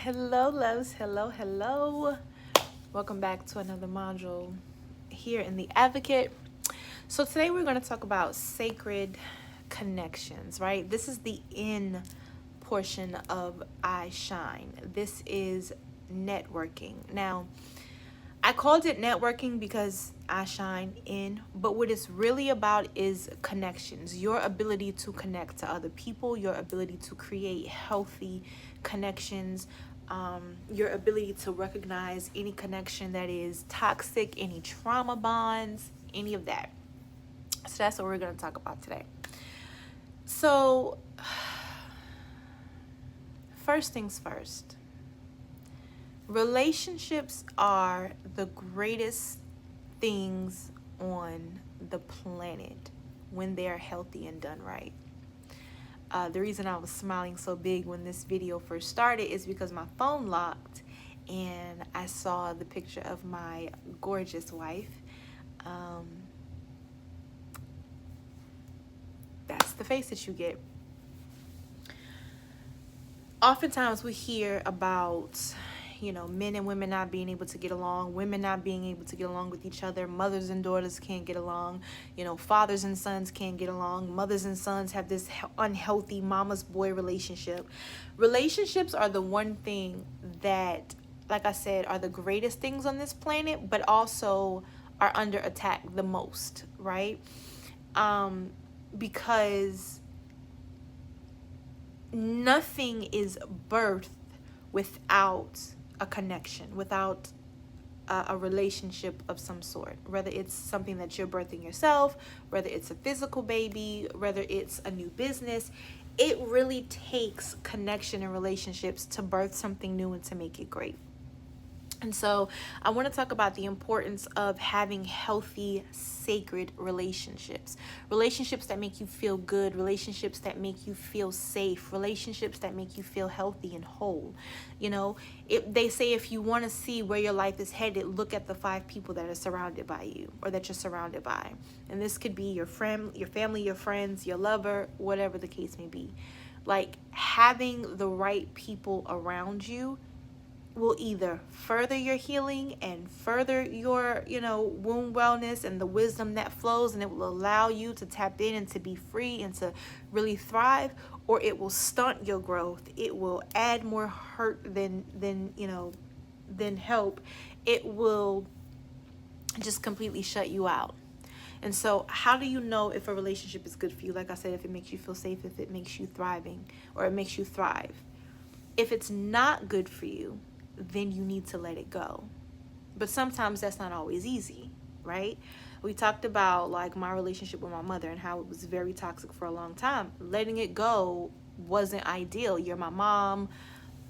Hello, loves. Hello. Welcome back to another module here in The Advocate. So, today we're going to talk about sacred connections, right? This is the in portion of I Shine. This is networking. Now, I called it networking because I shine in, but what it's really about is connections. Your ability to connect to other people, your ability to create healthy connections, your ability to recognize any connection that is toxic, any trauma bonds, any of that. So that's what we're going to talk about today. So, first things first. Relationships are the greatest things on the planet when they're healthy and done right. The reason I was smiling so big when this video first started is because my phone locked and I saw the picture of my gorgeous wife. That's the face that you get. Oftentimes we hear about men and women not being able to get along, women not being able to get along with each other, mothers and daughters can't get along, fathers and sons can't get along, mothers and sons have this unhealthy mama's boy relationship. Relationships are the one thing that, like I said, are the greatest things on this planet, but also are under attack the most, right? Because nothing is birthed without a connection, without a relationship of some sort, whether it's something that you're birthing yourself, whether it's a physical baby, whether it's a new business. It really takes connection and relationships to birth something new and to make it great. And so I want to talk about the importance of having healthy, sacred relationships. Relationships that make you feel good, relationships that make you feel safe, relationships that make you feel healthy and whole. They say if you want to see where your life is headed, look at the 5 people that are surrounded by you or that you're surrounded by. And this could be your friend, your family, your friends, your lover, whatever the case may be. Like, having the right people around you will either further your healing and further your womb wellness and the wisdom that flows, and it will allow you to tap in and to be free and to really thrive, or it will stunt your growth. It will add more hurt than help. It will just completely shut you out. And so how do you know if a relationship is good for you? Like I said, if it makes you feel safe, if it makes you thriving, or it makes you thrive. If it's not good for you, then you need to let it go. But sometimes that's not always easy, right? We talked about like my relationship with my mother and how it was very toxic for a long time. Letting it go wasn't ideal. You're my mom,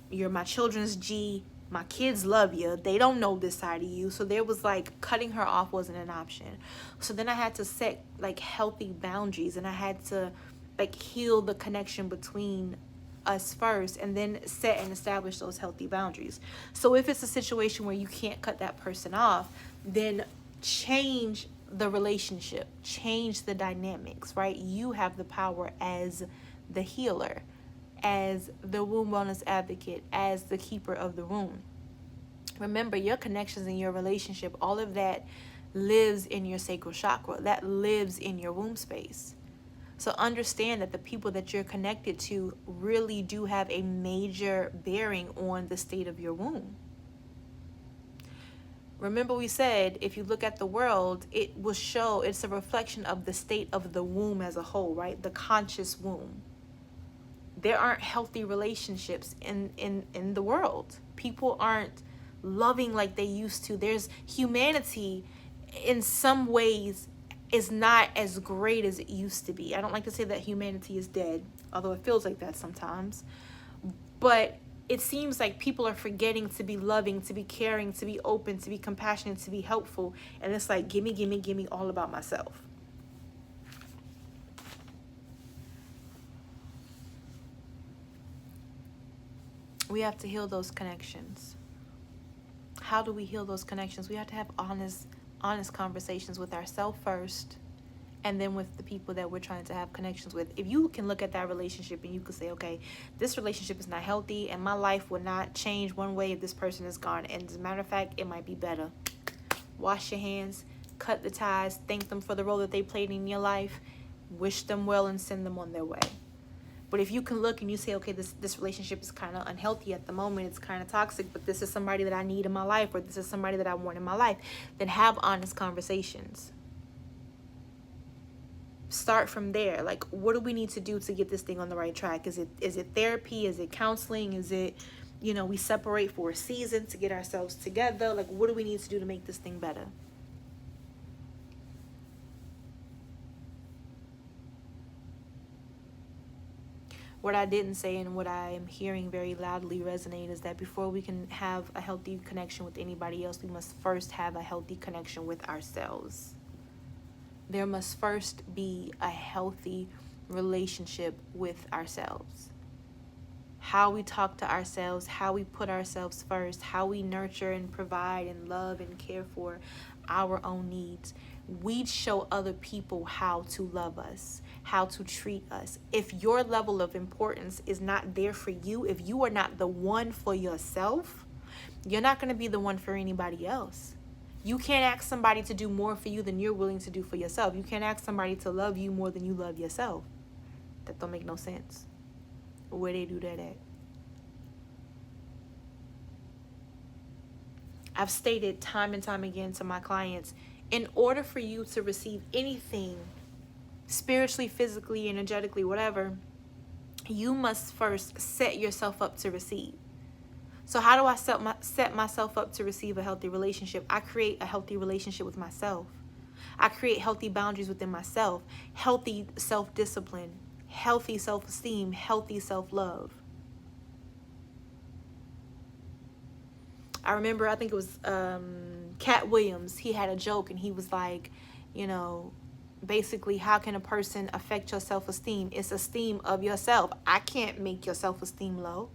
you're my children's G, my kids love you. They don't know this side of you. So there was like cutting her off wasn't an option. So then I had to set like healthy boundaries, and I had to like heal the connection between us first, and then set and establish those healthy boundaries. So if it's a situation where you can't cut that person off, then change the relationship, change the dynamics, right? You have the power as the healer, as the womb wellness advocate, as the keeper of the womb. Remember, your connections in your relationship, all of that lives in your sacral chakra, that lives in your womb space. So understand that the people that you're connected to really do have a major bearing on the state of your womb. Remember, we said if you look at the world, it will show, it's a reflection of the state of the womb as a whole, right? The conscious womb. There aren't healthy relationships in the world. People aren't loving like they used to. There's humanity in some ways is not as great as it used to be. I don't like to say that humanity is dead, although it feels like that sometimes. But it seems like people are forgetting to be loving, to be caring, to be open, to be compassionate, to be helpful. And it's like, gimme, all about myself. We have to heal those connections. How do we heal those connections? We have to have honest conversations with ourselves first, and then with the people that we're trying to have connections with. If you can look at that relationship and you could say, okay, this relationship is not healthy and my life will not change one way if this person is gone, and as a matter of fact, it might be better. Wash your hands, cut the ties, thank them for the role that they played in your life, wish them well, and send them on their way. But if you can look and you say, okay, this relationship is kind of unhealthy at the moment, it's kind of toxic, but this is somebody that I need in my life, or this is somebody that I want in my life, then have honest conversations. Start from there. Like, what do we need to do to get this thing on the right track? Is it therapy? Is it counseling? Is it, we separate for a season to get ourselves together? Like, what do we need to do to make this thing better? What I didn't say, and what I am hearing very loudly resonate, is that before we can have a healthy connection with anybody else, we must first have a healthy connection with ourselves. There must first be a healthy relationship with ourselves. How we talk to ourselves, how we put ourselves first, how we nurture and provide and love and care for our own needs. We show other people how to love us, how to treat us. If your level of importance is not there for you, if you are not the one for yourself, you're not going to be the one for anybody else. You can't ask somebody to do more for you than you're willing to do for yourself. You can't ask somebody to love you more than you love yourself. That don't make no sense. Where they do that at? I've stated time and time again to my clients, in order for you to receive anything, spiritually, physically, energetically, whatever, you must first set yourself up to receive. So how do I set myself up to receive a healthy relationship? I create a healthy relationship with myself. I create healthy boundaries within myself, healthy self-discipline, healthy self-esteem, healthy self-love. I remember, I think it was Cat Williams. He had a joke and he was like, basically, how can a person affect your self-esteem? It's esteem of yourself. I can't make your self-esteem low.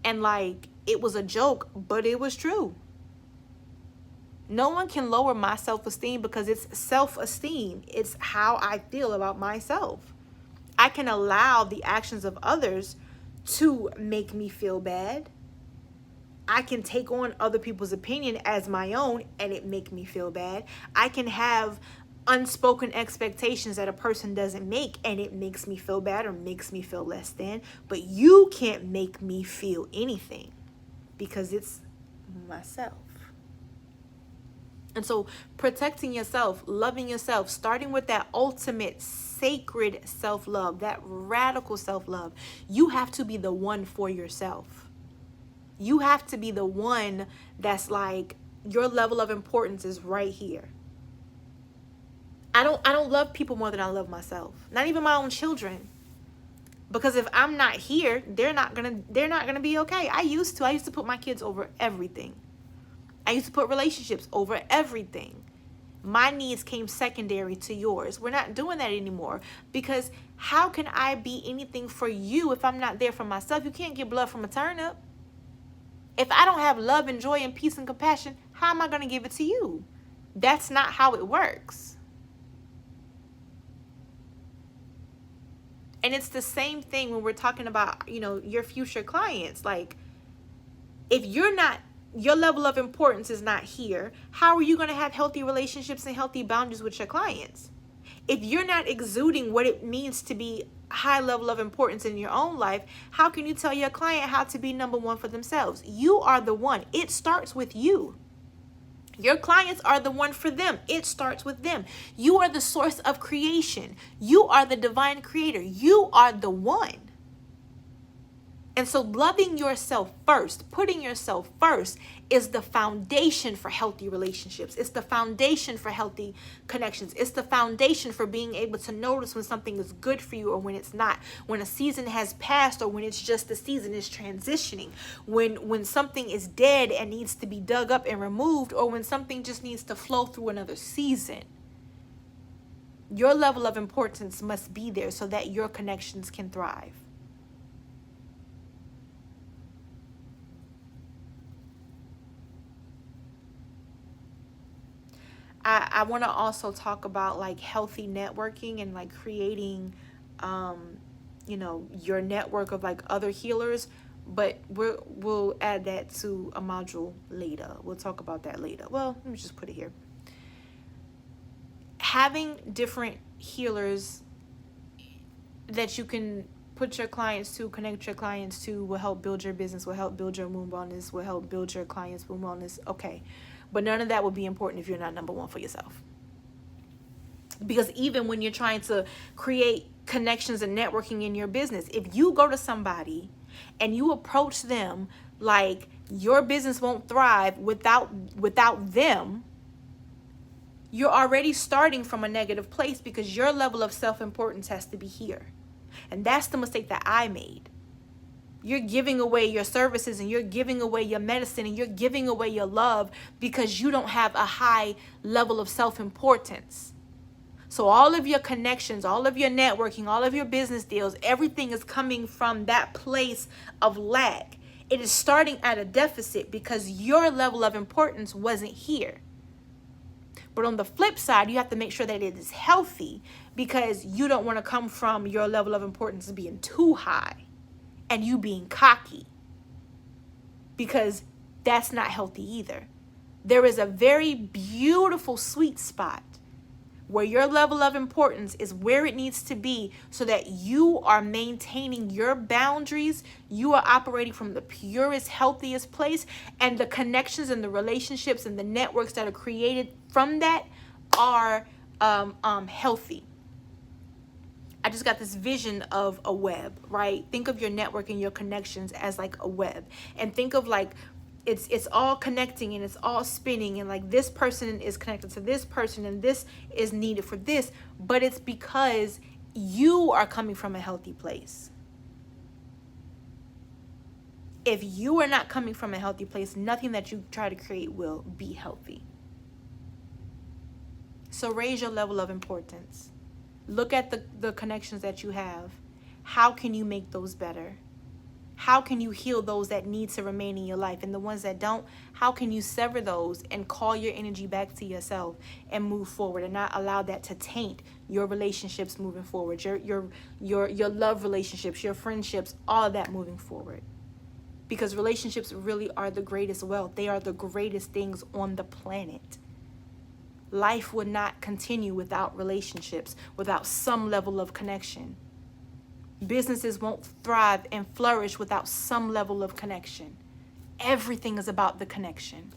And it was a joke, but it was true. No one can lower my self-esteem because it's self-esteem. It's how I feel about myself. I can allow the actions of others to make me feel bad. I can take on other people's opinion as my own and it make me feel bad. I can have unspoken expectations that a person doesn't make and it makes me feel bad or makes me feel less than. But you can't make me feel anything because it's myself. And so protecting yourself, loving yourself, starting with that ultimate sacred self-love, that radical self-love, you have to be the one for yourself. You have to be the one that's your level of importance is right here. I don't love people more than I love myself. Not even my own children. Because if I'm not here, they're not gonna be okay. I used to put my kids over everything. I used to put relationships over everything. My needs came secondary to yours. We're not doing that anymore, because how can I be anything for you if I'm not there for myself? You can't get blood from a turnip. If I don't have love and joy and peace and compassion, how am I going to give it to you? That's not how it works. And it's the same thing when we're talking about, your future clients. If your level of importance is not here, how are you going to have healthy relationships and healthy boundaries with your clients? If you're not exuding what it means to be high level of importance in your own life, how can you tell your client how to be number one for themselves? You are the one. It starts with you. Your clients are the one for them. It starts with them. You are the source of creation. You are the divine creator. You are the one. And so loving yourself first, putting yourself first, is the foundation for healthy relationships. It's the foundation for healthy connections. It's the foundation for being able to notice when something is good for you or when it's not. When a season has passed or when it's just the season is transitioning. When something is dead and needs to be dug up and removed, or when something just needs to flow through another season. Your level of importance must be there so that your connections can thrive. I want to also talk about like healthy networking and like creating, your network of like other healers. But we'll add that to a module later. We'll talk about that later. Well, let me just put it here. Having different healers that you can put your clients to, connect your clients to, will help build your business, will help build your womb wellness, will help build your clients' womb wellness. Okay. But none of that would be important if you're not number one for yourself. Because even when you're trying to create connections and networking in your business, if you go to somebody and you approach them like your business won't thrive without them, you're already starting from a negative place, because your level of self-importance has to be here. And that's the mistake that I made. You're giving away your services and you're giving away your medicine and you're giving away your love because you don't have a high level of self-importance. So all of your connections, all of your networking, all of your business deals, everything is coming from that place of lack. It is starting at a deficit because your level of importance wasn't here. But on the flip side, you have to make sure that it is healthy, because you don't want to come from your level of importance being too high and you being cocky, because that's not healthy either. There is a very beautiful sweet spot where your level of importance is where it needs to be, so that you are maintaining your boundaries. You are operating from the purest, healthiest place, and the connections and the relationships and the networks that are created from that are healthy. I just got this vision of a web, right? Think of your network and your connections as like a web, and think of like it's all connecting and it's all spinning, and like this person is connected to this person and this is needed for this, but it's because you are coming from a healthy place. If you are not coming from a healthy place, nothing that you try to create will be healthy. So raise your level of importance. Look at the connections that you have. How can you make those better? How can you heal those that need to remain in your life? And the ones that don't, how can you sever those and call your energy back to yourself and move forward, and not allow that to taint your relationships moving forward, your love relationships, your friendships, all of that moving forward? Because relationships really are the greatest wealth. They are the greatest things on the planet. Life would not continue without relationships, without some level of connection. Businesses won't thrive and flourish without some level of connection. Everything is about the connection.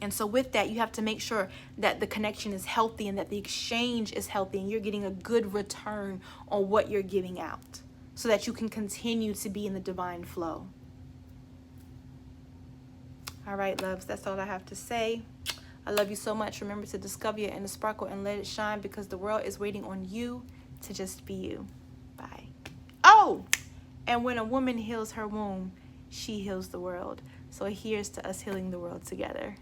And so with that, you have to make sure that the connection is healthy and that the exchange is healthy and you're getting a good return on what you're giving out, so that you can continue to be in the divine flow. All right, loves, that's all I have to say. I love you so much. Remember to discover your inner sparkle and let it shine, because the world is waiting on you to just be you. Bye. Oh, and when a woman heals her womb, she heals the world. So here's to us healing the world together.